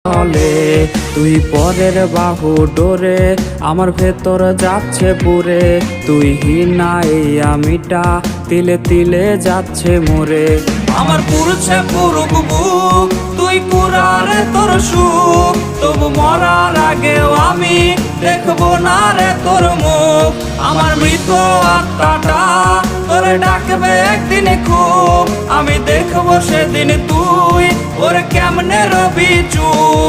চলে তুই পরের বাহু ডোরে আমার ভেতর যাচ্ছে পুরে তুই হিনা এই আমিটা তিলে তিলে যাচ্ছে মোরে আমার পুরছে পুরুক বুক তুই পুরারে তোর সুখ তবু মরার আগেও আমি দেখবো না রে তোর মুখ আমার মৃত আত্মাটা তোরে ডাকবে একদিন খুব আমি দেখবো সেদিন তুই ওরে কেমনে রবি চুপ